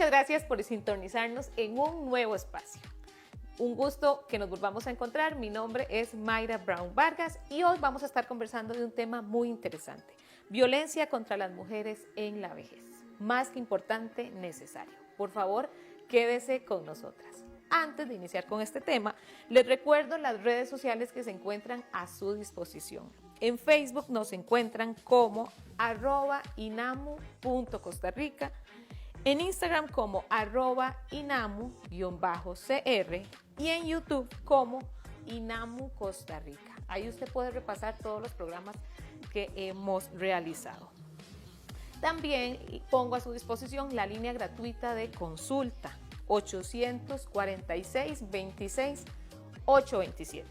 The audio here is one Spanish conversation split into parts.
Muchas gracias por sintonizarnos en un nuevo espacio. Un gusto que nos volvamos a encontrar. Mi nombre es Mayra Brown Vargas y hoy vamos a estar conversando de un tema muy interesante: violencia contra las mujeres en la vejez. Más que importante, necesario. Por favor, quédese con nosotras. Antes de iniciar con este tema, les recuerdo las redes sociales que se encuentran a su disposición. En Facebook nos encuentran como @inamu.costarrica, en Instagram como @inamu_cr y en YouTube como Inamu Costa Rica. Ahí usted puede repasar todos los programas que hemos realizado. También pongo a su disposición la línea gratuita de consulta 846-26-827,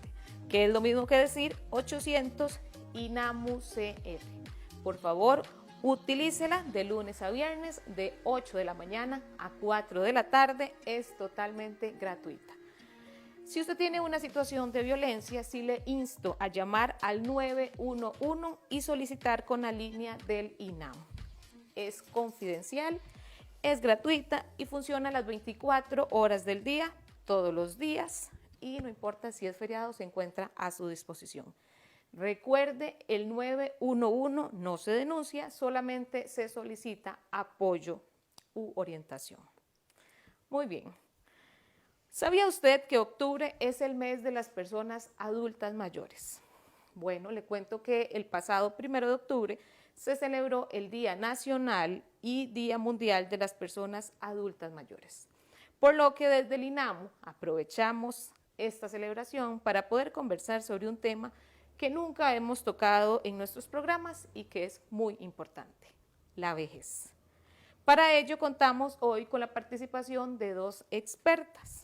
que es lo mismo que decir 800 INAMU-CR. Por favor, utilícela de lunes a viernes de 8 de la mañana a 4 de la tarde. Es totalmente gratuita. Si usted tiene una situación de violencia, sí le insto a llamar al 911 y solicitar con la línea del INAMU. Es confidencial, es gratuita y funciona las 24 horas del día, todos los días, y no importa si es feriado, se encuentra a su disposición. Recuerde, el 911 no se denuncia, solamente se solicita apoyo u orientación. Muy bien. ¿Sabía usted que octubre es el mes de las personas adultas mayores? Bueno, le cuento que el pasado 1 de octubre se celebró el Día Nacional y Día Mundial de las Personas Adultas Mayores, por lo que desde el INAMU aprovechamos esta celebración para poder conversar sobre un tema que nunca hemos tocado en nuestros programas y que es muy importante: la vejez. Para ello contamos hoy con la participación de dos expertas.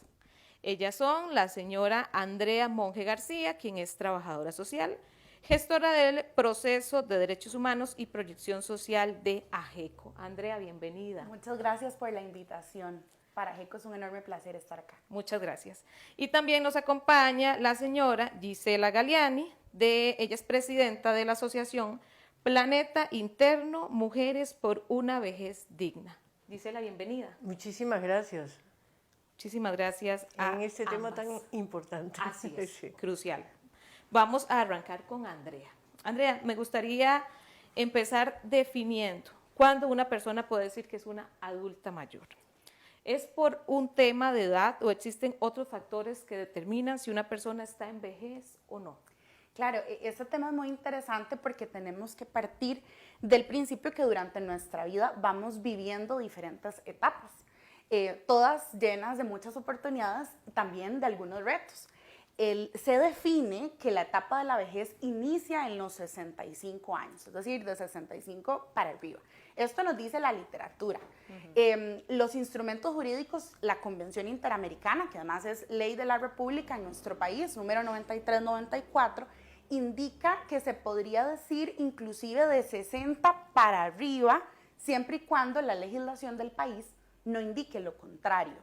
Ellas son la señora Andrea Monge García, quien es trabajadora social, gestora del proceso de derechos humanos y proyección social de AGECO. Andrea, bienvenida. Muchas gracias por la invitación. Para AGECO es un enorme placer estar acá. Muchas gracias. Y también nos acompaña la señora Gisela Galiani, ella es presidenta de la asociación Planeta Interno Mujeres por una Vejez Digna. Gisela, bienvenida. Muchísimas gracias. Muchísimas gracias a en este tema ambas. Tan importante. Así es, Sí. crucial. Vamos a arrancar con Andrea. Andrea, me gustaría empezar definiendo cuándo una persona puede decir que es una adulta mayor. ¿Es por un tema de edad o existen otros factores que determinan si una persona está en vejez o no? Claro, este tema es muy interesante porque tenemos que partir del principio que durante nuestra vida vamos viviendo diferentes etapas, todas llenas de muchas oportunidades, también de algunos retos. Se define que la etapa de la vejez inicia en los 65 años, es decir, de 65 para arriba. Esto nos dice la literatura. Los instrumentos jurídicos, la Convención Interamericana, que además es ley de la República en nuestro país, número 9394, indica que se podría decir inclusive de 60 para arriba, siempre y cuando la legislación del país no indique lo contrario.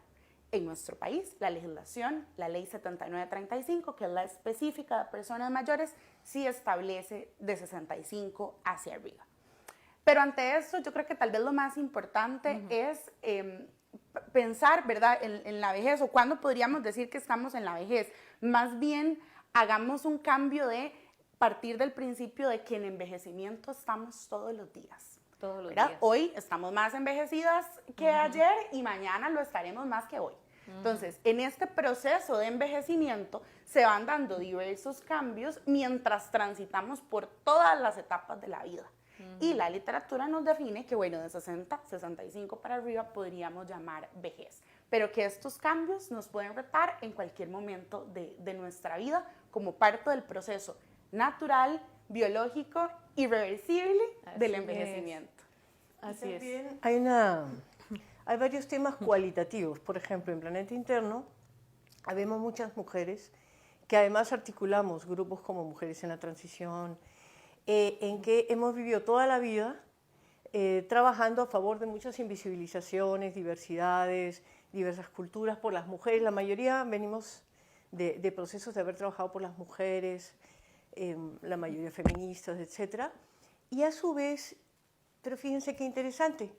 En nuestro país, la legislación, la ley 7935, que es la específica de personas mayores, sí establece de 65 hacia arriba. Pero ante esto, yo creo que tal vez lo más importante es pensar, ¿verdad?, en la vejez, o cuándo podríamos decir que estamos en la vejez. Más bien, hagamos un cambio de partir del principio de que en envejecimiento estamos todos los días. Todos los ¿verdad? días. Hoy estamos más envejecidas que ayer y mañana lo estaremos más que hoy. Entonces, en este proceso de envejecimiento se van dando diversos cambios mientras transitamos por todas las etapas de la vida. Y la literatura nos define que, bueno, de 60, 65 para arriba podríamos llamar vejez. Pero que estos cambios nos pueden retar en cualquier momento de nuestra vida como parte del proceso natural, biológico, irreversible del envejecimiento. Así es. Hay varios temas cualitativos. Por ejemplo, en Planeta Interno habemos muchas mujeres que además articulamos grupos como Mujeres en la Transición, en que hemos vivido toda la vida trabajando a favor de muchas invisibilizaciones, diversidades, diversas culturas por las mujeres. La mayoría venimos de procesos de haber trabajado por las mujeres, la mayoría feministas, etc. Y a su vez, pero fíjense qué interesante,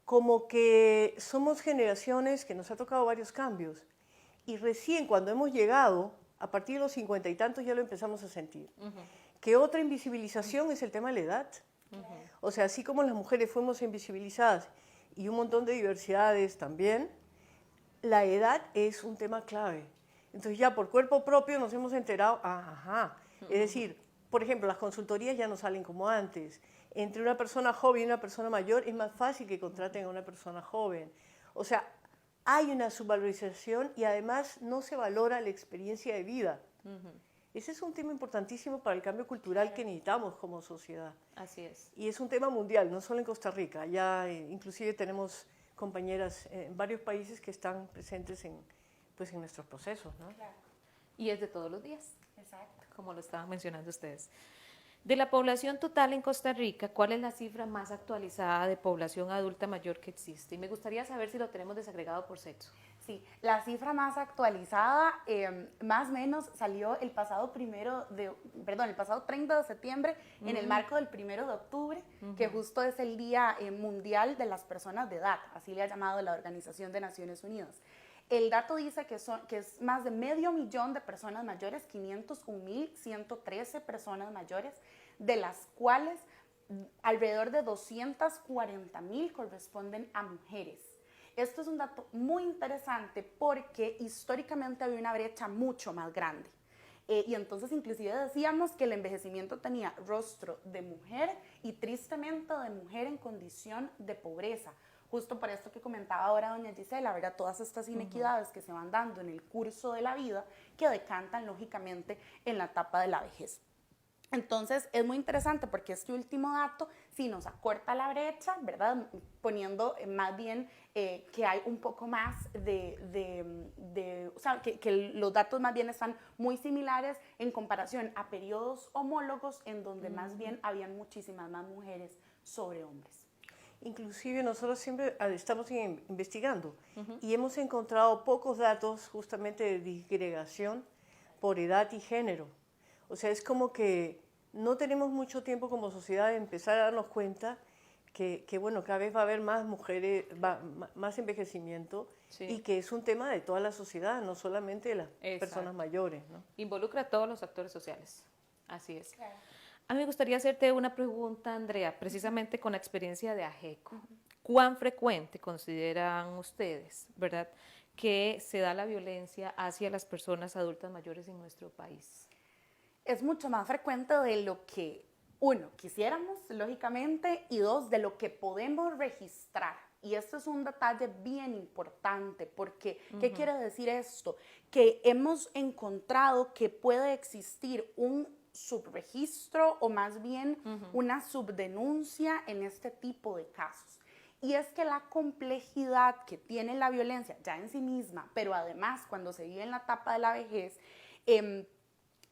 como que somos generaciones que nos ha tocado varios cambios y recién cuando hemos llegado, a partir de los 50 y tantos ya lo empezamos a sentir. Que otra invisibilización es el tema de la edad. O sea, así como las mujeres fuimos invisibilizadas y un montón de diversidades también, la edad es un tema clave. Entonces ya por cuerpo propio nos hemos enterado, ajá, es decir, por ejemplo, las consultorías ya no salen como antes. Entre una persona joven y una persona mayor es más fácil que contraten a una persona joven. O sea, hay una subvalorización y además no se valora la experiencia de vida. Ese es un tema importantísimo para el cambio cultural que necesitamos como sociedad. Así es. Y es un tema mundial, no solo en Costa Rica. Ya inclusive tenemos compañeras en varios países que están presentes en, pues, en nuestros procesos, ¿no? Claro. Y es de todos los días, Exacto. como lo estaban mencionando ustedes. De la población total en Costa Rica, ¿cuál es la cifra más actualizada de población adulta mayor que existe? Y me gustaría saber si lo tenemos desagregado por sexo. Sí, la cifra más actualizada, más o menos, salió el pasado 30 de septiembre, en el marco del 1 de octubre, que justo es el Día Mundial de las Personas de Edad, así le ha llamado la Organización de Naciones Unidas. El dato dice que es más de 500.000 de personas mayores, 501.113 personas mayores, de las cuales alrededor de 240.000 corresponden a mujeres. Esto es un dato muy interesante porque históricamente había una brecha mucho más grande. Y entonces inclusive decíamos que el envejecimiento tenía rostro de mujer y tristemente de mujer en condición de pobreza. Justo por esto que comentaba ahora doña Gisela, ¿verdad? Todas estas inequidades que se van dando en el curso de la vida que decantan lógicamente en la etapa de la vejez. Entonces es muy interesante porque este último dato sí nos acorta la brecha, ¿verdad? Poniendo más bien que hay un poco más o sea, que los datos más bien están muy similares en comparación a periodos homólogos en donde más bien habían muchísimas más mujeres sobre hombres. Inclusive nosotros siempre estamos investigando y hemos encontrado pocos datos justamente de disgregación por edad y género. O sea, es como que no tenemos mucho tiempo como sociedad de empezar a darnos cuenta que bueno, cada vez va a haber más mujeres, más envejecimiento, sí, y que es un tema de toda la sociedad, no solamente de las personas mayores, ¿no? Involucra a todos los actores sociales, así es. Claro. A mí me gustaría hacerte una pregunta, Andrea, precisamente con la experiencia de AGECO. ¿Cuán frecuente consideran ustedes, verdad, que se da la violencia hacia las personas adultas mayores en nuestro país? Es mucho más frecuente de lo que, uno, quisiéramos, lógicamente, y dos, de lo que podemos registrar. Y esto es un detalle bien importante, porque, ¿qué quiere decir esto? Que hemos encontrado que puede existir un subregistro o más bien una subdenuncia en este tipo de casos. Y es que la complejidad que tiene la violencia ya en sí misma, pero además cuando se vive en la etapa de la vejez,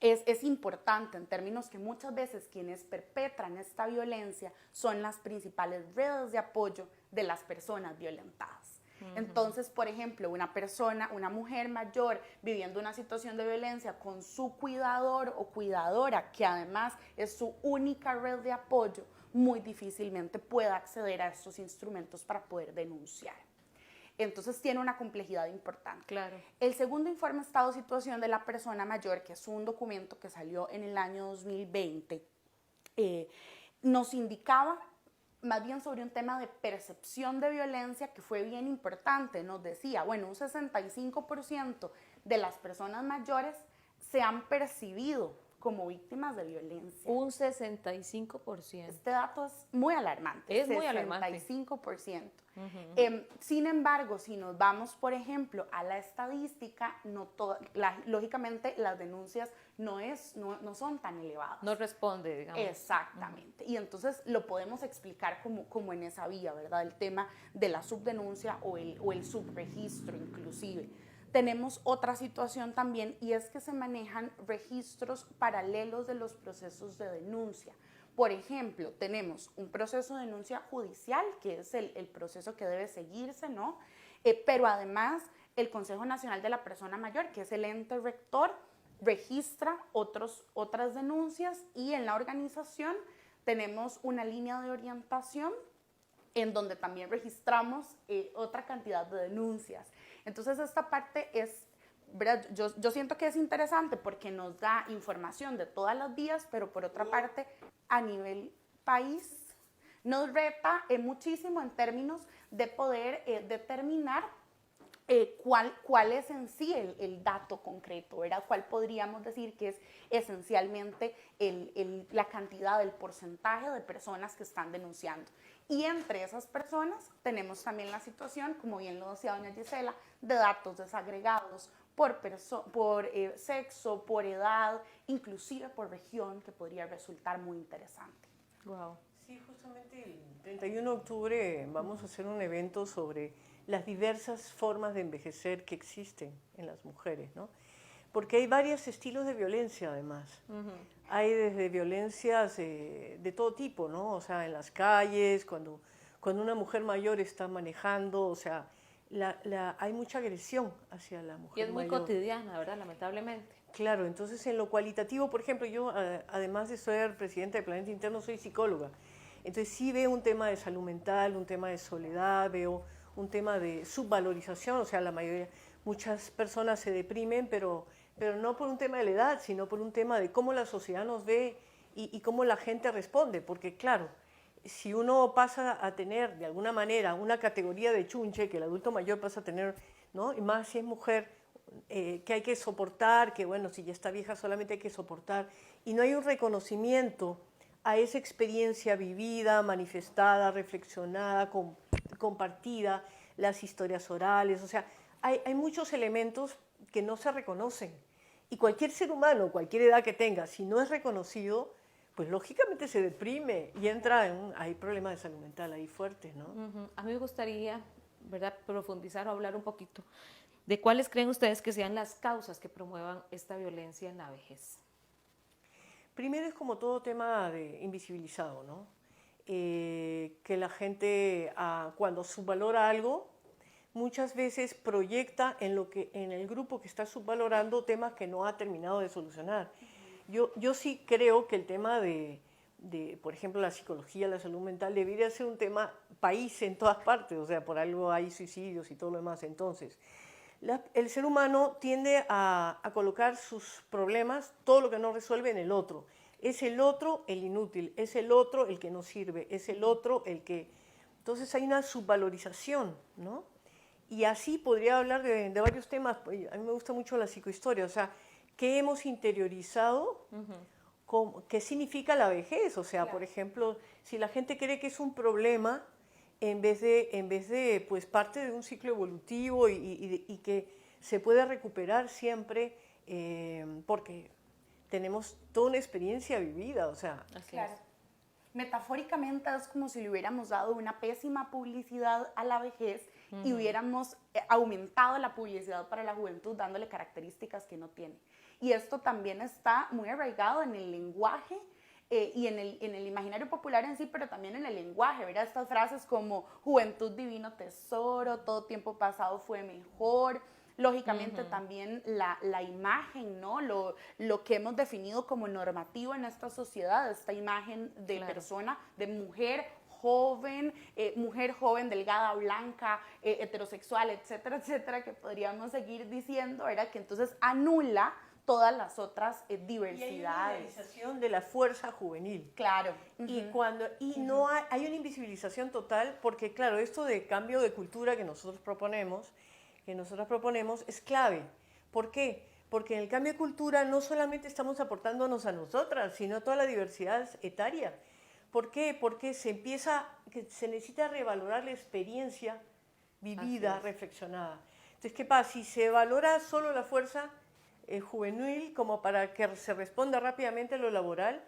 es importante en términos que muchas veces quienes perpetran esta violencia son las principales redes de apoyo de las personas violentadas. Entonces, por ejemplo, una mujer mayor viviendo una situación de violencia con su cuidador o cuidadora, que además es su única red de apoyo, muy difícilmente pueda acceder a estos instrumentos para poder denunciar. Entonces tiene una complejidad importante. Claro. El segundo informe Estado de Situación de la Persona Mayor, que es un documento que salió en el año 2020, nos indicaba más bien sobre un tema de percepción de violencia que fue bien importante. Nos decía, bueno, un 65% de las personas mayores se han percibido como víctimas de violencia. Un 65%. Este dato es muy alarmante. Es muy alarmante. 65%. Sin embargo, si nos vamos, por ejemplo, a la estadística, lógicamente las denuncias no son tan elevadas. No responde, digamos. Exactamente. Y entonces lo podemos explicar como en esa vía, ¿verdad? El tema de la subdenuncia o el subregistro inclusive. Tenemos otra situación también y es que se manejan registros paralelos de los procesos de denuncia. Por ejemplo, tenemos un proceso de denuncia judicial, que es el proceso que debe seguirse, ¿no? Pero además el Consejo Nacional de la Persona Mayor, que es el ente rector, registra otras denuncias y en la organización tenemos una línea de orientación en donde también registramos otra cantidad de denuncias. Entonces esta parte es, ¿verdad? Yo siento que es interesante porque nos da información de todas las vías, pero por otra parte, a nivel país, nos reta muchísimo en términos de poder determinar cuál es en sí el dato concreto, ¿verdad? ¿Cuál podríamos decir que es esencialmente la cantidad, el porcentaje de personas que están denunciando? Y entre esas personas tenemos también la situación, como bien lo decía doña Gisela, de datos desagregados por sexo, por edad, inclusive por región, que podría resultar muy interesante. Wow. Sí, justamente el 31 de octubre vamos a hacer un evento sobre las diversas formas de envejecer que existen en las mujeres, ¿no? Porque hay varios estilos de violencia, además. Hay desde violencias de todo tipo, ¿no? O sea, en las calles, cuando una mujer mayor está manejando, o sea, hay mucha agresión hacia la mujer Y es muy mayor. cotidiana, ¿verdad? Lamentablemente. Claro, entonces en lo cualitativo, por ejemplo, yo además de ser presidenta de Planeta Interno, soy psicóloga. Entonces sí veo un tema de salud mental, un tema de soledad, veo un tema de subvalorización, o sea, muchas personas se deprimen, pero no por un tema de la edad, sino por un tema de cómo la sociedad nos ve y cómo la gente responde, porque claro, si uno pasa a tener de alguna manera una categoría de chunche que el adulto mayor pasa a tener, ¿no? Y más si es mujer, que hay que soportar, que bueno, si ya está vieja solamente hay que soportar, y no hay un reconocimiento a esa experiencia vivida, manifestada, reflexionada, compartida, las historias orales, o sea, hay muchos elementos que no se reconocen. Y cualquier ser humano, cualquier edad que tenga, si no es reconocido, pues lógicamente se deprime y hay problemas de salud mental ahí fuertes, ¿no? A mí me gustaría, ¿verdad?, profundizar o hablar un poquito de cuáles creen ustedes que sean las causas que promuevan esta violencia en la vejez. Primero es como todo tema de invisibilizado, ¿no? Que la gente cuando subvalora algo, muchas veces proyecta en el grupo que está subvalorando temas que no ha terminado de solucionar. Yo sí creo que el tema por ejemplo, la psicología, la salud mental, debería ser un tema país en todas partes, o sea, por algo hay suicidios y todo lo demás. Entonces, el ser humano tiende a colocar sus problemas, todo lo que no resuelve, en el otro. Es el otro el inútil, es el otro el que no sirve, es el otro el que... Entonces hay una subvalorización, ¿no? Y así podría hablar de varios temas. A mí me gusta mucho la psicohistoria, o sea, ¿qué hemos interiorizado? ¿Qué significa la vejez? O sea, claro, por ejemplo, si la gente cree que es un problema, en vez de pues parte de un ciclo evolutivo y que se puede recuperar siempre, porque tenemos toda una experiencia vivida, o sea. Claro. Metafóricamente es como si le hubiéramos dado una pésima publicidad a la vejez y hubiéramos aumentado la publicidad para la juventud dándole características que no tiene. Y esto también está muy arraigado en el lenguaje y en el imaginario popular en sí, pero también en el lenguaje, ¿verdad? Estas frases como juventud divino tesoro, todo tiempo pasado fue mejor. Lógicamente también la imagen, ¿no? Lo que hemos definido como normativo en esta sociedad, esta imagen de persona, de mujer joven, delgada, blanca, heterosexual, etcétera, etcétera, que podríamos seguir diciendo, ¿verdad? Que entonces anula todas las otras diversidades. Y hay una invisibilización de la fuerza juvenil. Claro. No hay una invisibilización total, porque claro, esto de cambio de cultura que nosotras proponemos es clave. ¿Por qué? Porque en el cambio de cultura no solamente estamos aportándonos a nosotras, sino a toda la diversidad etaria. ¿Por qué? Porque se necesita revalorar la experiencia vivida, reflexionada. Entonces, ¿qué pasa? Si se valora solo la fuerza juvenil como para que se responda rápidamente a lo laboral,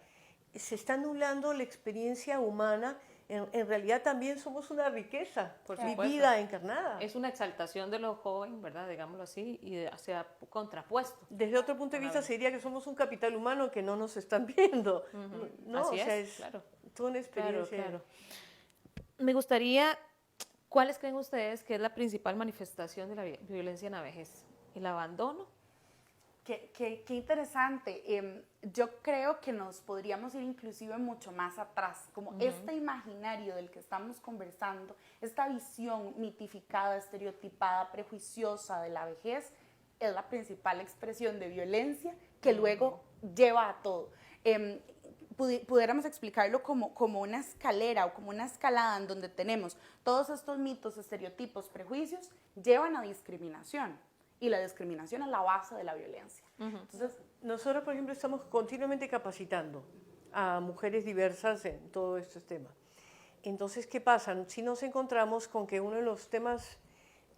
se está anulando la experiencia humana. En realidad también somos una riqueza vivida, encarnada. Es una exaltación de lo joven, ¿verdad? Digámoslo así, y sea contrapuesto. Desde otro punto de vista se diría que somos un capital humano que no nos están viendo. ¿No? Así o sea, es, claro. Toda una experiencia. Claro. Me gustaría, ¿cuáles creen ustedes que es la principal manifestación de la violencia en la vejez? ¿El abandono? Qué interesante. Yo creo que nos podríamos ir inclusive mucho más atrás, como este imaginario del que estamos conversando, esta visión mitificada, estereotipada, prejuiciosa de la vejez, es la principal expresión de violencia que luego lleva a todo. Pudiéramos explicarlo como una escalera o como una escalada en donde tenemos todos estos mitos, estereotipos, prejuicios, llevan a discriminación. Y la discriminación es la base de la violencia. Entonces, nosotros, por ejemplo, estamos continuamente capacitando a mujeres diversas en todos estos temas. Entonces, ¿qué pasa? Si nos encontramos con que uno de los temas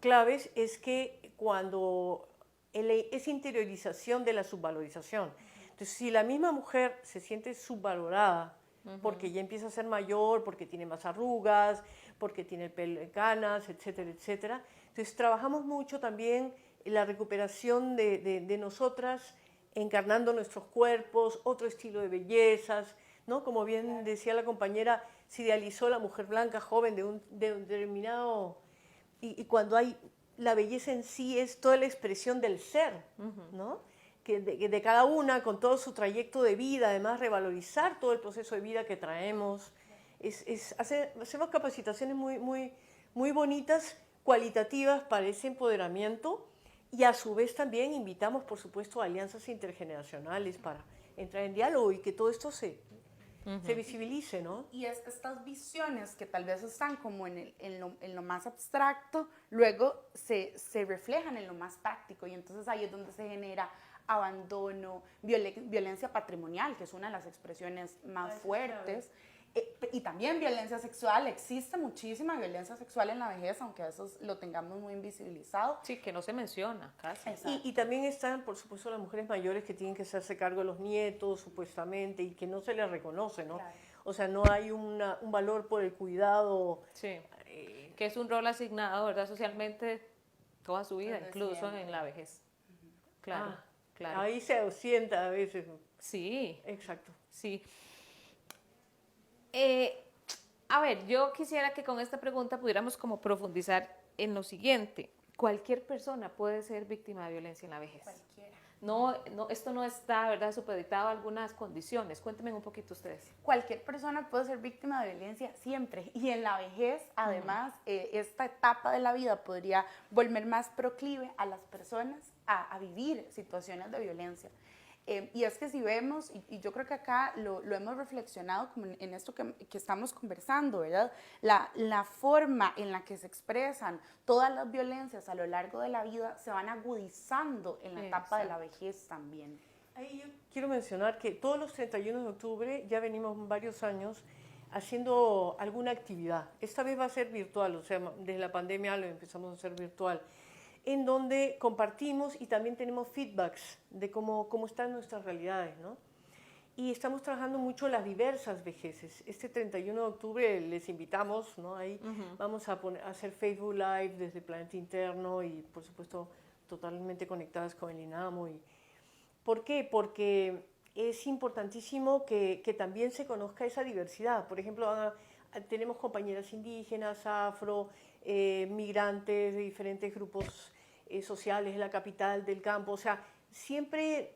claves es que cuando esa interiorización de la subvalorización, entonces si la misma mujer se siente subvalorada porque ya empieza a ser mayor, porque tiene más arrugas, porque tiene el pelo en canas, etcétera, etcétera, entonces trabajamos mucho también la recuperación de nosotras, encarnando nuestros cuerpos, otro estilo de bellezas, ¿no? Como bien decía la compañera, se idealizó la mujer blanca joven de un determinado... Y cuando hay... La belleza en sí es toda la expresión del ser, ¿no? Que de cada una, con todo su trayecto de vida, además revalorizar todo el proceso de vida que traemos. Hacemos capacitaciones muy bonitas, cualitativas para ese empoderamiento. Y a su vez también invitamos, por supuesto, a alianzas intergeneracionales para entrar en diálogo y que todo esto se visibilice, ¿no? Y estas visiones que tal vez están como en lo más abstracto, luego se reflejan en lo más práctico y entonces ahí es donde se genera abandono, violencia patrimonial, que es una de las expresiones más fuertes. Y también violencia sexual, existe muchísima violencia sexual en la vejez, aunque eso lo tengamos muy invisibilizado. Sí, que no se menciona casi. Y también están, por supuesto, las mujeres mayores que tienen que hacerse cargo de los nietos, supuestamente, y que no se les reconoce, ¿no? Claro. O sea, no hay un valor por el cuidado. Sí, que es un rol asignado, ¿verdad? Socialmente toda su vida, incluso en la vejez. Claro, claro. Ahí se ausenta a veces. Sí. Exacto. Sí. A ver, yo quisiera que con esta pregunta pudiéramos como profundizar en lo siguiente. Cualquier persona puede ser víctima de violencia en la vejez. Cualquiera. No, esto no está, ¿verdad?, supeditado a algunas condiciones. Cuéntenme un poquito ustedes. Cualquier persona puede ser víctima de violencia siempre. Y en la vejez, además, esta etapa de la vida podría volver más proclive a las personas a vivir situaciones de violencia. Y es que si vemos, y yo creo que acá lo hemos reflexionado como en esto que estamos conversando, ¿verdad? La forma en la que se expresan todas las violencias a lo largo de la vida se van agudizando en la etapa de la vejez también. Ahí yo quiero mencionar que todos los 31 de octubre ya venimos varios años haciendo alguna actividad. Esta vez va a ser virtual, o sea, desde la pandemia lo empezamos a hacer virtual, en donde compartimos y también tenemos feedbacks de cómo están nuestras realidades, ¿no? Y estamos trabajando mucho las diversas vejeces. Este 31 de octubre les invitamos, ¿no? Ahí vamos a hacer Facebook Live desde Planeta Interno y, por supuesto, totalmente conectadas con el INAMO. ¿Por qué? Porque es importantísimo que también se conozca esa diversidad. Por ejemplo, tenemos compañeras indígenas, afro, migrantes de diferentes grupos sociales de la capital, del campo, o sea, siempre,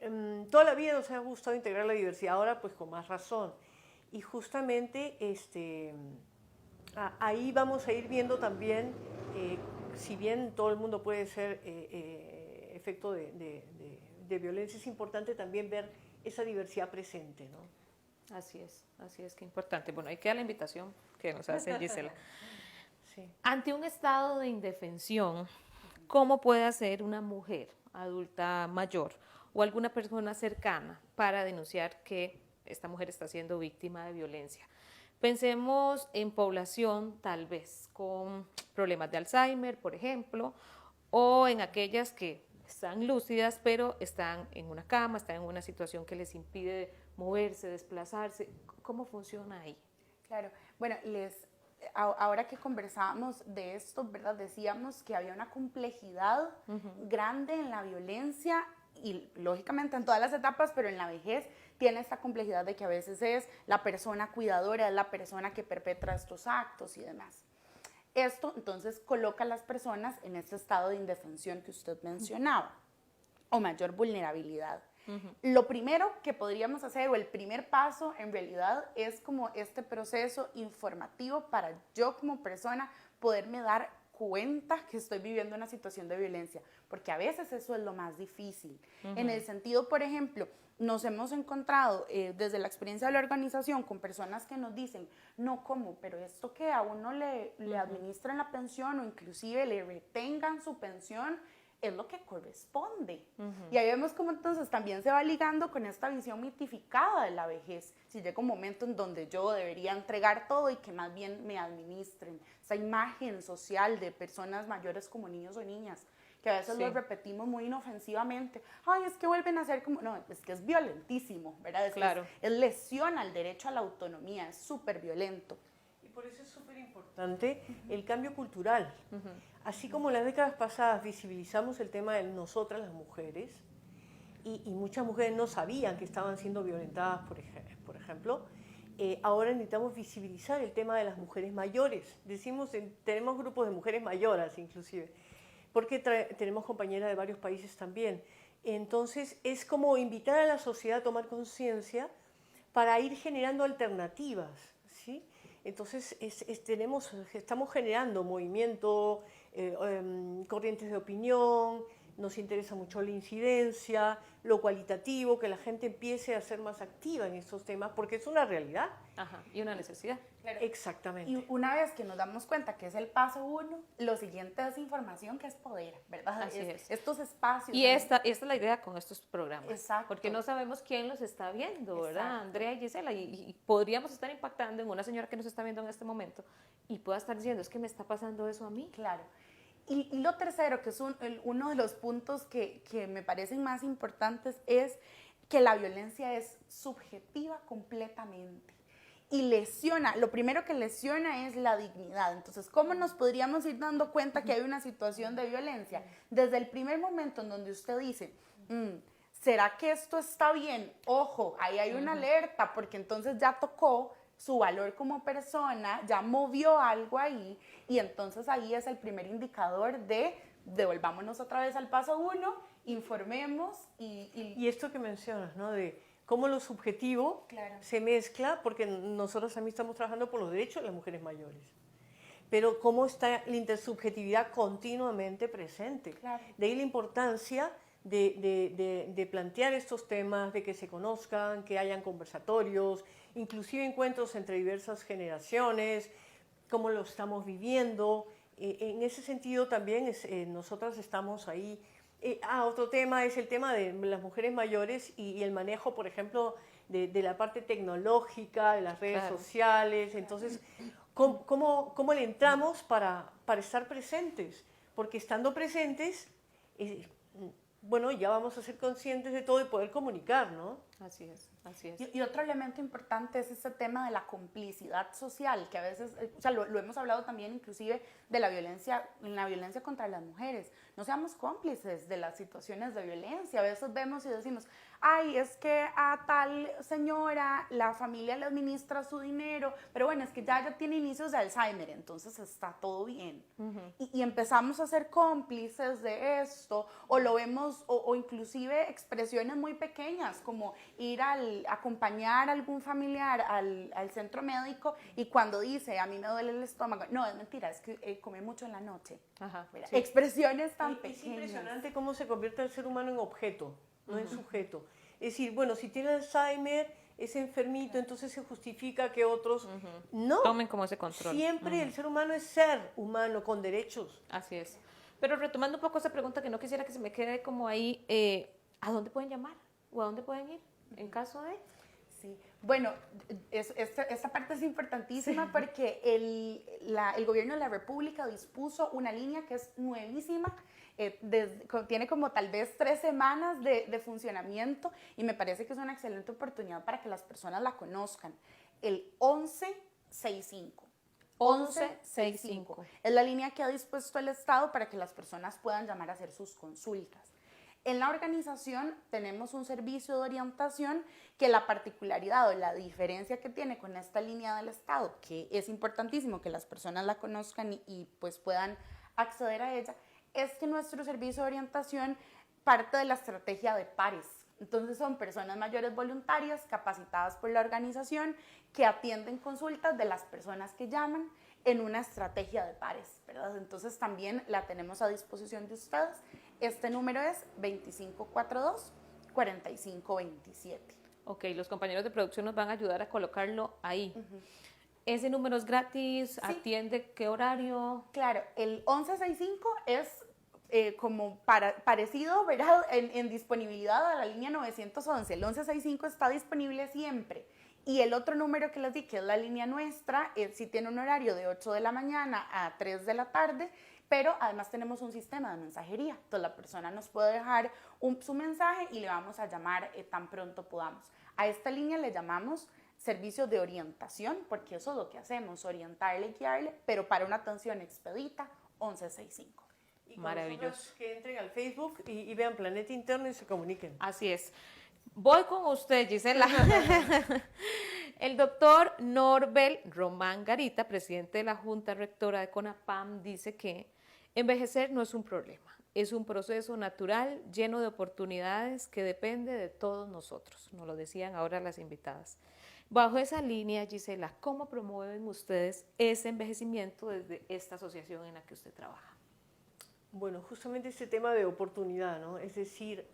toda la vida nos ha gustado integrar la diversidad, ahora pues con más razón. Y justamente ahí vamos a ir viendo también, si bien todo el mundo puede ser efecto de violencia, es importante también ver esa diversidad presente, ¿no? Así es, qué importante. Bueno, ahí queda la invitación que nos hace Gisela. Sí. Ante un estado de indefensión, ¿cómo puede hacer una mujer adulta mayor o alguna persona cercana para denunciar que esta mujer está siendo víctima de violencia? Pensemos en población tal vez con problemas de Alzheimer, por ejemplo, o en aquellas que están lúcidas pero están en una cama, están en una situación que les impide moverse, desplazarse. ¿Cómo funciona ahí? Claro, bueno, ahora que conversábamos de esto, ¿verdad? Decíamos que había una complejidad grande en la violencia y lógicamente en todas las etapas, pero en la vejez tiene esta complejidad de que a veces es la persona cuidadora, es la persona que perpetra estos actos y demás. Esto entonces coloca a las personas en este estado de indefensión que usted mencionaba. o mayor vulnerabilidad. Lo primero que podríamos hacer, o el primer paso en realidad, es como este proceso informativo para yo como persona poderme dar cuenta que estoy viviendo una situación de violencia, porque a veces eso es lo más difícil. En el sentido, por ejemplo, nos hemos encontrado desde la experiencia de la organización con personas que nos dicen, no, ¿cómo? Pero esto que a uno le administran la pensión o inclusive le retengan su pensión, es lo que corresponde. Y ahí vemos cómo entonces también se va ligando con esta visión mitificada de la vejez. Si llega un momento en donde yo debería entregar todo y que más bien me administren. Esa imagen social de personas mayores como niños o niñas, que a veces lo repetimos muy inofensivamente. Ay, es que vuelven a ser como... No, es que es violentísimo, ¿verdad? Claro. Es lesión al derecho a la autonomía, es súper violento. Y por eso es súper importante el cambio cultural. Así como en las décadas pasadas visibilizamos el tema de nosotras las mujeres, y muchas mujeres no sabían que estaban siendo violentadas, por ejemplo, ahora necesitamos visibilizar el tema de las mujeres mayores. Tenemos grupos de mujeres mayoras inclusive, porque tenemos compañeras de varios países también. Entonces es como invitar a la sociedad a tomar conciencia para ir generando alternativas, ¿sí? Entonces estamos generando movimiento, corrientes de opinión, nos interesa mucho la incidencia, lo cualitativo, que la gente empiece a ser más activa en estos temas, porque es una realidad. Ajá, y una necesidad. Claro. Exactamente. Y una vez que nos damos cuenta que es el paso 1, lo siguiente es información, que es poder, ¿verdad? Así es. Estos espacios. Y esta es la idea con estos programas. Exacto. Porque no sabemos quién los está viendo, ¿verdad? Exacto. Andrea y Gisela. Y podríamos estar impactando en una señora que nos está viendo en este momento y pueda estar diciendo, es que me está pasando eso a mí. Claro. Y lo tercero, que es uno de los puntos que me parecen más importantes, es que la violencia es subjetiva completamente. Y lesiona, lo primero que lesiona es la dignidad. Entonces, ¿cómo nos podríamos ir dando cuenta que hay una situación de violencia? Desde el primer momento en donde usted dice, ¿será que esto está bien? Ojo, ahí hay una alerta, porque entonces ya tocó su valor como persona, ya movió algo ahí, y entonces ahí es el primer indicador de devolvámonos otra vez al paso 1, informemos Y esto que mencionas, ¿no? De cómo lo subjetivo Claro. se mezcla, porque nosotros también estamos trabajando por los derechos de las mujeres mayores, pero cómo está la intersubjetividad continuamente presente. Claro. De ahí la importancia de plantear estos temas, de que se conozcan, que hayan conversatorios, inclusive encuentros entre diversas generaciones, cómo lo estamos viviendo. En ese sentido también nosotras estamos ahí. Otro tema es el tema de las mujeres mayores y el manejo, por ejemplo, de la parte tecnológica, de las redes sociales. Entonces, ¿cómo le entramos para estar presentes? Porque estando presentes, bueno, ya vamos a ser conscientes de todo y poder comunicar, ¿no? Así es, así es. Y otro elemento importante es este tema de la complicidad social, que a veces, o sea, lo hemos hablado también inclusive de la violencia contra las mujeres. No seamos cómplices de las situaciones de violencia. A veces vemos y decimos, ay, es que a tal señora la familia le administra su dinero, pero bueno, es que ya tiene inicios de Alzheimer, entonces está todo bien. Y empezamos a ser cómplices de esto, o lo vemos, o inclusive expresiones muy pequeñas, como ir a acompañar a algún familiar al centro médico, y cuando dice, a mí me duele el estómago, no, es mentira, es que comí mucho en la noche. Ajá, Sí. Expresiones tan pequeñas. Es impresionante cómo se convierte el ser humano en objeto, no en sujeto. Es decir, bueno, si tiene Alzheimer, es enfermito, entonces se justifica que otros no. Tomen como ese control. Siempre el ser humano es ser humano con derechos. Así es. Pero retomando un poco esa pregunta, que no quisiera que se me quede como ahí, ¿a dónde pueden llamar? ¿O a dónde pueden ir en caso de...? Sí, bueno, esta parte es importantísima porque el gobierno de la República dispuso una línea que es nuevísima, tiene como tal vez 3 semanas de funcionamiento, y me parece que es una excelente oportunidad para que las personas la conozcan. El 1165. 1165. Es la línea que ha dispuesto el Estado para que las personas puedan llamar a hacer sus consultas. En la organización tenemos un servicio de orientación que la particularidad o la diferencia que tiene con esta línea del Estado, que es importantísimo que las personas la conozcan y pues puedan acceder a ella, es que nuestro servicio de orientación parte de la estrategia de pares. Entonces son personas mayores voluntarias capacitadas por la organización que atienden consultas de las personas que llaman en una estrategia de pares, ¿verdad? Entonces también la tenemos a disposición de ustedes. Este número es 2542-4527. Ok, los compañeros de producción nos van a ayudar a colocarlo ahí. ¿Ese número es gratis? Sí. ¿Atiende qué horario? Claro, el 1165 es como parecido, ¿verdad? En disponibilidad a la línea 911. El 1165 está disponible siempre. Y el otro número que les di, que es la línea nuestra, sí tiene un horario de 8 de la mañana a 3 de la tarde, pero además tenemos un sistema de mensajería. Entonces la persona nos puede dejar su mensaje y le vamos a llamar tan pronto podamos. A esta línea le llamamos servicio de orientación, porque eso es lo que hacemos, orientarle y guiarle, pero para una atención expedita, 1165. Y con Maravilloso. nosotras que entren al Facebook y vean Planeta Interno y se comuniquen. Así es. Voy con usted, Gisela. El doctor Norbel Román Garita, presidente de la Junta Rectora de CONAPAM, dice que envejecer no es un problema, es un proceso natural lleno de oportunidades que depende de todos nosotros, nos lo decían ahora las invitadas. Bajo esa línea, Gisela, ¿cómo promueven ustedes ese envejecimiento desde esta asociación en la que usted trabaja? Bueno, justamente este tema de oportunidad, ¿no? Es decir,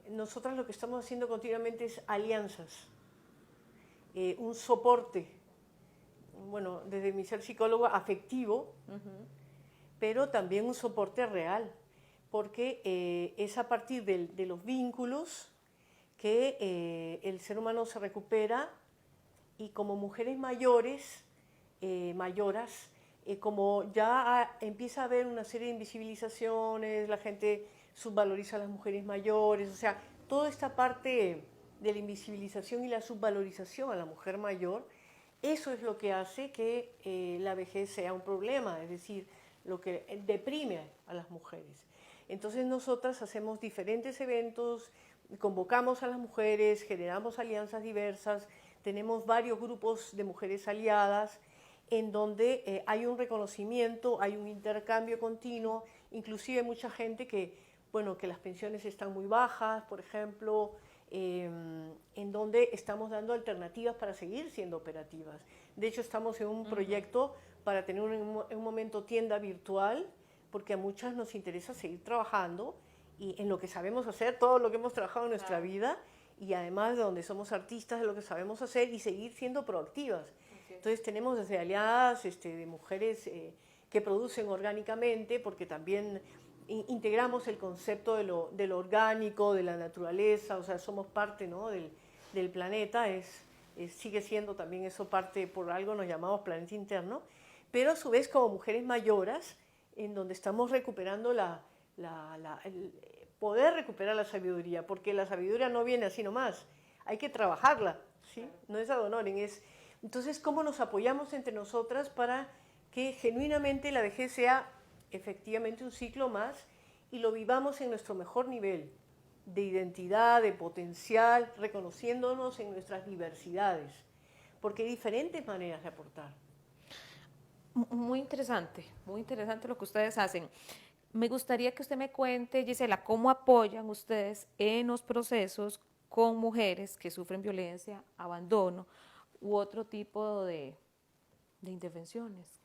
nosotras lo que estamos haciendo continuamente es alianzas, un soporte, bueno, desde mi ser psicóloga afectivo, pero también un soporte real, porque es a partir de los vínculos que el ser humano se recupera y como mujeres mayores, mayoras, como ya empieza a haber una serie de invisibilizaciones, la gente subvaloriza a las mujeres mayores, o sea, toda esta parte de la invisibilización y la subvalorización a la mujer mayor, eso es lo que hace que la vejez sea un problema, es decir, lo que deprime a las mujeres. Entonces nosotras hacemos diferentes eventos, convocamos a las mujeres, generamos alianzas diversas, tenemos varios grupos de mujeres aliadas, en donde hay un reconocimiento, hay un intercambio continuo, inclusive mucha gente que, bueno, que las pensiones están muy bajas, por ejemplo, en donde estamos dando alternativas para seguir siendo operativas. De hecho, estamos en un proyecto para tener en un momento tienda virtual, porque a muchas nos interesa seguir trabajando y en lo que sabemos hacer, todo lo que hemos trabajado en nuestra vida, y además de donde somos artistas, de lo que sabemos hacer y seguir siendo proactivas. Entonces tenemos desde aliadas de mujeres que producen orgánicamente, porque también integramos el concepto de lo orgánico, de la naturaleza, o sea, somos parte, ¿no?, del planeta, sigue siendo también eso parte, por algo nos llamamos planeta interno, pero a su vez como mujeres mayoras, en donde estamos recuperando el poder recuperar la sabiduría, porque la sabiduría no viene así nomás, hay que trabajarla, ¿sí? No es ad honorem, es... Entonces, ¿cómo nos apoyamos entre nosotras para que genuinamente la vejez sea efectivamente un ciclo más y lo vivamos en nuestro mejor nivel de identidad, de potencial, reconociéndonos en nuestras diversidades? Porque hay diferentes maneras de aportar. Muy interesante lo que ustedes hacen. Me gustaría que usted me cuente, Gisela, cómo apoyan ustedes en los procesos con mujeres que sufren violencia, abandono u otro tipo de intervenciones.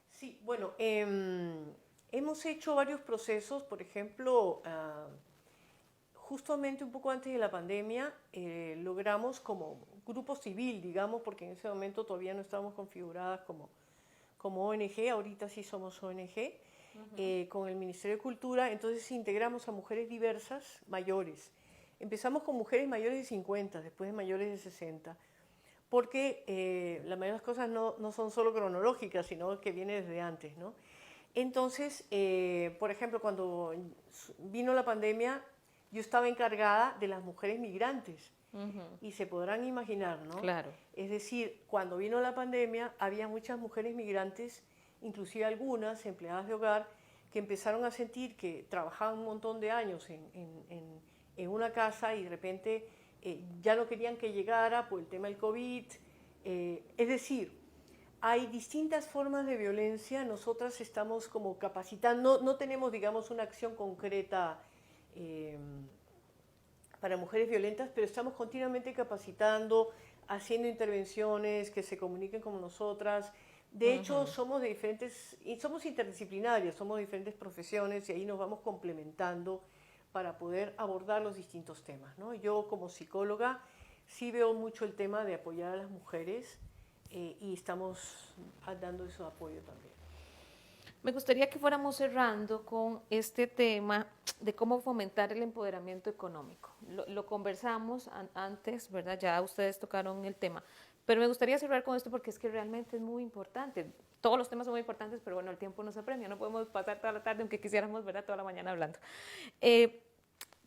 Sí, bueno, hemos hecho varios procesos, por ejemplo, justamente un poco antes de la pandemia, logramos como grupo civil, digamos, porque en ese momento todavía no estábamos configuradas como ONG, ahorita sí somos ONG, con el Ministerio de Cultura, entonces integramos a mujeres diversas, mayores. Empezamos con mujeres mayores de 50, después de mayores de 60, porque la mayoría de las cosas no son solo cronológicas, sino que viene desde antes, ¿no? Entonces, por ejemplo, cuando vino la pandemia, yo estaba encargada de las mujeres migrantes, y se podrán imaginar, ¿no? Claro. Es decir, cuando vino la pandemia, había muchas mujeres migrantes, inclusive algunas empleadas de hogar, que empezaron a sentir que trabajaban un montón de años en una casa y de repente ya no querían que llegara por el tema del COVID. Es decir, hay distintas formas de violencia. Nosotras estamos como capacitando, no tenemos, digamos, una acción concreta para mujeres violentas, pero estamos continuamente capacitando, haciendo intervenciones, que se comuniquen con nosotras. De hecho, somos de diferentes, y somos interdisciplinarias, somos de diferentes profesiones y ahí nos vamos complementando para poder abordar los distintos temas, ¿no? Yo como psicóloga sí veo mucho el tema de apoyar a las mujeres y estamos dando ese apoyo también. Me gustaría que fuéramos cerrando con este tema de cómo fomentar el empoderamiento económico. Lo conversamos antes, ¿verdad? Ya ustedes tocaron el tema, pero me gustaría cerrar con esto porque es que realmente es muy importante. Todos los temas son muy importantes, pero bueno, el tiempo nos apremia, no podemos pasar toda la tarde, aunque quisiéramos, ¿verdad? Toda la mañana hablando.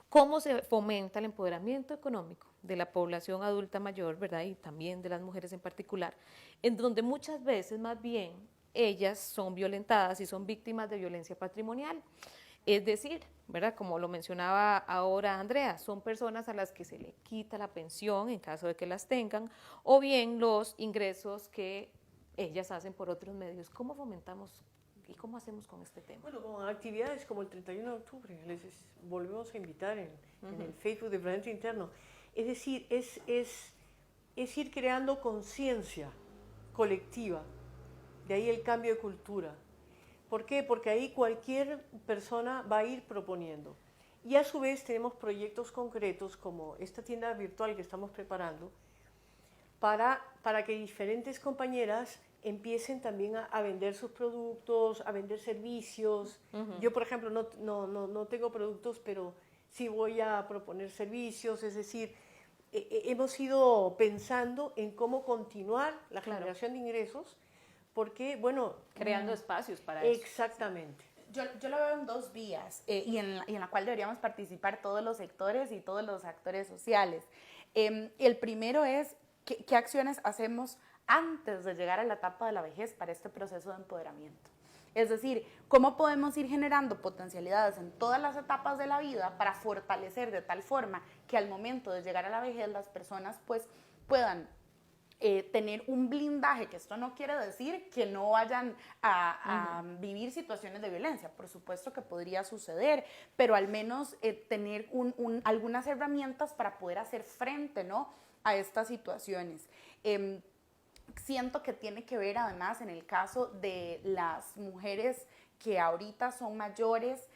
¿Cómo se fomenta el empoderamiento económico de la población adulta mayor, ¿verdad? Y también de las mujeres en particular, en donde muchas veces más bien ellas son violentadas y son víctimas de violencia patrimonial? Es decir, ¿verdad? Como lo mencionaba ahora Andrea, son personas a las que se le quita la pensión en caso de que las tengan, o bien los ingresos que ellas hacen por otros medios. ¿Cómo fomentamos y cómo hacemos con este tema? Bueno, con actividades como el 31 de octubre, volvemos a invitar en el Facebook de Planeta Interno. Es decir, es ir creando conciencia colectiva, de ahí el cambio de cultura. ¿Por qué? Porque ahí cualquier persona va a ir proponiendo. Y a su vez tenemos proyectos concretos como esta tienda virtual que estamos preparando para que diferentes compañeras empiecen también a vender sus productos, a vender servicios. Yo, por ejemplo, no tengo productos, pero sí voy a proponer servicios, es decir, hemos ido pensando en cómo continuar la generación de ingresos, porque, bueno... Creando espacios para eso. Exactamente. Yo lo veo en dos vías y en la cual deberíamos participar todos los sectores y todos los actores sociales. El primero es qué acciones hacemos antes de llegar a la etapa de la vejez para este proceso de empoderamiento. Es decir, cómo podemos ir generando potencialidades en todas las etapas de la vida para fortalecer de tal forma que al momento de llegar a la vejez las personas pues puedan tener un blindaje, que esto no quiere decir que no vayan a vivir situaciones de violencia, por supuesto que podría suceder, pero al menos tener algunas herramientas para poder hacer frente, ¿no?, a estas situaciones. Siento que tiene que ver además en el caso de las mujeres que ahorita son mayores,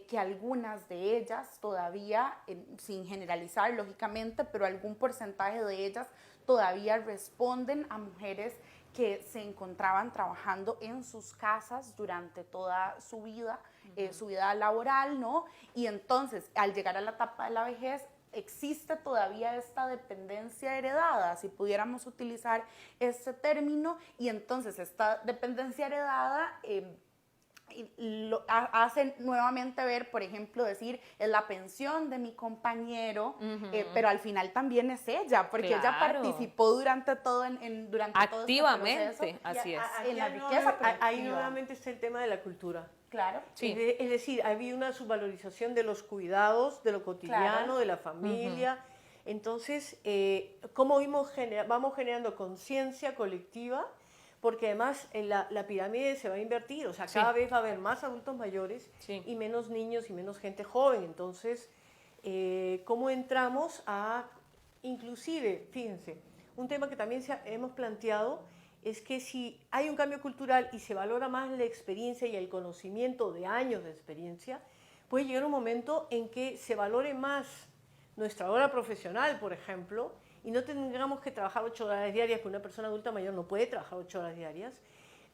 que algunas de ellas todavía, sin generalizar lógicamente, pero algún porcentaje de ellas todavía responden a mujeres que se encontraban trabajando en sus casas durante toda su vida laboral, ¿no? Y entonces, al llegar a la etapa de la vejez, existe todavía esta dependencia heredada, si pudiéramos utilizar este término, y entonces esta dependencia heredada lo hacen nuevamente ver, por ejemplo, decir, es la pensión de mi compañero, pero al final también es ella, porque ella participó durante todo activamente, todo este proceso, así es. En la riqueza productiva. Ahí nuevamente está el tema de la cultura. Claro. Sí. Es decir, había una subvalorización de los cuidados, de lo cotidiano, claro, de la familia. Entonces, ¿cómo vamos generando conciencia colectiva? Porque además la pirámide se va a invertir, o sea, cada vez va a haber más adultos mayores y menos niños y menos gente joven. Entonces, ¿cómo entramos a, inclusive, fíjense, un tema que también hemos planteado es que si hay un cambio cultural y se valora más la experiencia y el conocimiento de años de experiencia, puede llegar un momento en que se valore más nuestra hora profesional, por ejemplo, y no tengamos que trabajar 8 horas diarias, porque una persona adulta mayor no puede trabajar 8 horas diarias,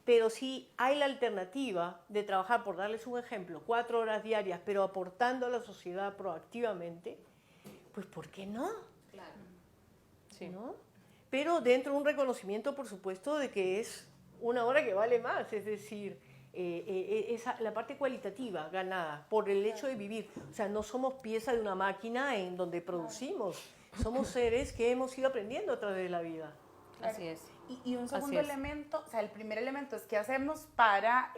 pero si hay la alternativa de trabajar, por darles un ejemplo, 4 horas diarias, pero aportando a la sociedad proactivamente, pues ¿por qué no? Claro. Sí. ¿No? Pero dentro de un reconocimiento, por supuesto, de que es una hora que vale más, es decir, la parte cualitativa ganada por el hecho de vivir. O sea, no somos pieza de una máquina en donde producimos, somos seres que hemos ido aprendiendo a través de la vida. Así es. Y un segundo elemento, o sea, el primer elemento es qué hacemos para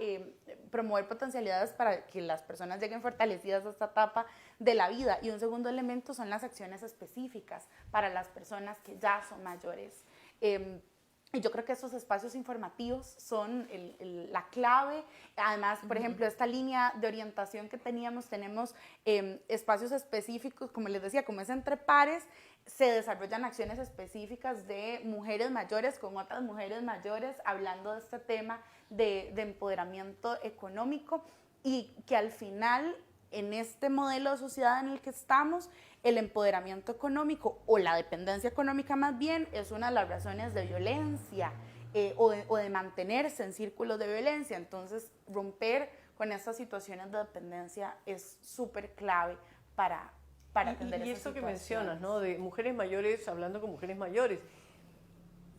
promover potencialidades para que las personas lleguen fortalecidas a esta etapa de la vida. Y un segundo elemento son las acciones específicas para las personas que ya son mayores. Y yo creo que esos espacios informativos son la clave. Además, por ejemplo, esta línea de orientación que tenemos espacios específicos, como les decía, como es entre pares, se desarrollan acciones específicas de mujeres mayores con otras mujeres mayores, hablando de este tema de empoderamiento económico, y que al final, en este modelo de sociedad en el que estamos, el empoderamiento económico o la dependencia económica más bien es una de las razones de violencia o de mantenerse en círculos de violencia. Entonces, romper con estas situaciones de dependencia es súper clave para atender y esas esto que situaciones. mencionas, ¿no? De mujeres mayores, hablando con mujeres mayores.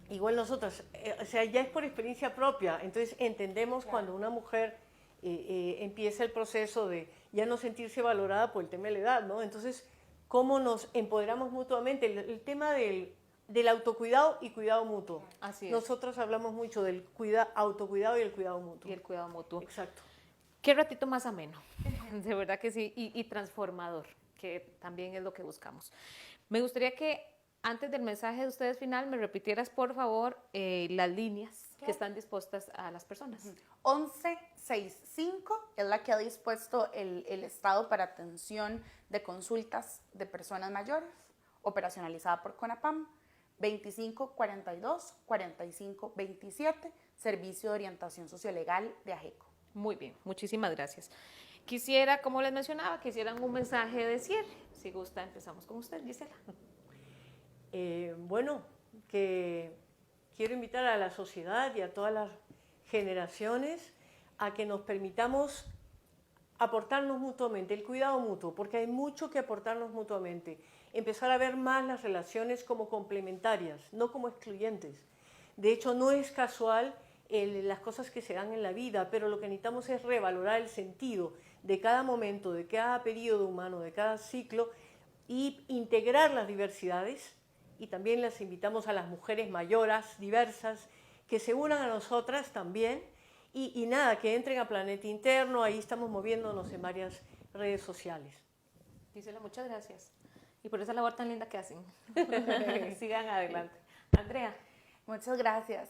Igual nosotras, o sea, ya es por experiencia propia, entonces entendemos cuando una mujer empieza el proceso de ya no sentirse valorada por el tema de la edad, ¿no? Entonces, ¿cómo nos empoderamos mutuamente? El tema del autocuidado y cuidado mutuo. Así es. Nosotros hablamos mucho del autocuidado y el cuidado mutuo. Y el cuidado mutuo. Exacto. Qué ratito más ameno, de verdad que sí, y transformador, que también es lo que buscamos. Me gustaría que antes del mensaje de ustedes final me repitieras, por favor, las líneas que están dispuestas a las personas. 1165 es la que ha dispuesto el Estado para atención de consultas de personas mayores, operacionalizada por CONAPAM. 2542-4527, Servicio de Orientación Sociolegal de AGECO. Muy bien, muchísimas gracias. Quisiera, como les mencionaba, quisieran un mensaje de cierre. Si gusta, empezamos con usted, Gisela. Bueno, que quiero invitar a la sociedad y a todas las generaciones a que nos permitamos aportarnos mutuamente, el cuidado mutuo, porque hay mucho que aportarnos mutuamente. Empezar a ver más las relaciones como complementarias, no como excluyentes. De hecho, no es casual las cosas que se dan en la vida, pero lo que necesitamos es revalorar el sentido de cada momento, de cada periodo humano, de cada ciclo, y integrar las diversidades. Y también las invitamos a las mujeres mayoras, diversas, que se unan a nosotras también. Y nada, que entren a Planeta Interno, ahí estamos moviéndonos en varias redes sociales. Gisela, muchas gracias. Y por esa labor tan linda que hacen. Sigan adelante. Andrea. Muchas gracias.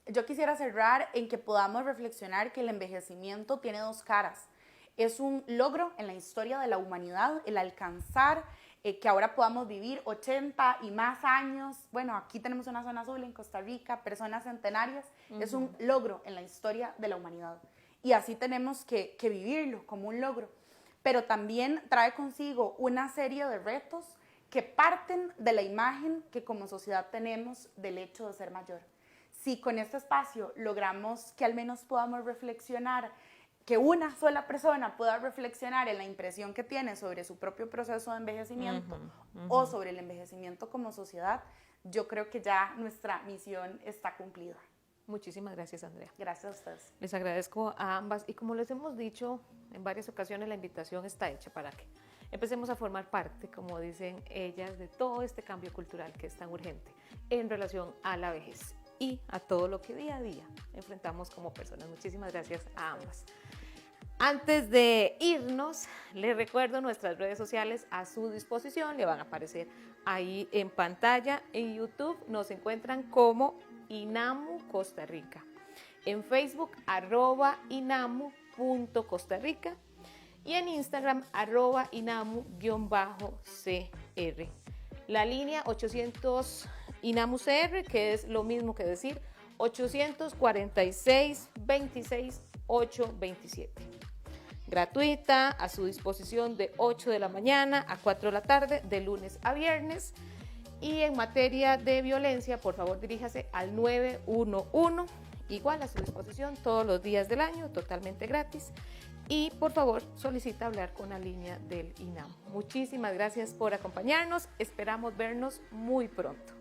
Yo quisiera cerrar en que podamos reflexionar que el envejecimiento tiene dos caras. Es un logro en la historia de la humanidad el alcanzar que ahora podamos vivir 80 y más años. Bueno, aquí tenemos una zona azul en Costa Rica, personas centenarias. Es un logro en la historia de la humanidad. Y así tenemos que vivirlo como un logro. Pero también trae consigo una serie de retos que parten de la imagen que como sociedad tenemos del hecho de ser mayor. Si con este espacio logramos que al menos podamos reflexionar, que una sola persona pueda reflexionar en la impresión que tiene sobre su propio proceso de envejecimiento o sobre el envejecimiento como sociedad, yo creo que ya nuestra misión está cumplida. Muchísimas gracias, Andrea. Gracias a ustedes. Les agradezco a ambas y como les hemos dicho en varias ocasiones, la invitación está hecha para que empecemos a formar parte, como dicen ellas, de todo este cambio cultural que es tan urgente en relación a la vejez y a todo lo que día a día enfrentamos como personas. Muchísimas gracias a ambas. Antes de irnos, les recuerdo nuestras redes sociales a su disposición, le van a aparecer ahí en pantalla. En YouTube nos encuentran como INAMU Costa Rica, en Facebook @inamu.costarrica y en Instagram @inamu_cr. La línea 800 INAMU CR, que es lo mismo que decir 846 26 827. Gratuita, a su disposición de 8 de la mañana a 4 de la tarde, de lunes a viernes. Y en materia de violencia, por favor diríjase al 911, igual a su disposición todos los días del año, totalmente gratis. Y por favor solicita hablar con la línea del INAMU. Muchísimas gracias por acompañarnos, esperamos vernos muy pronto.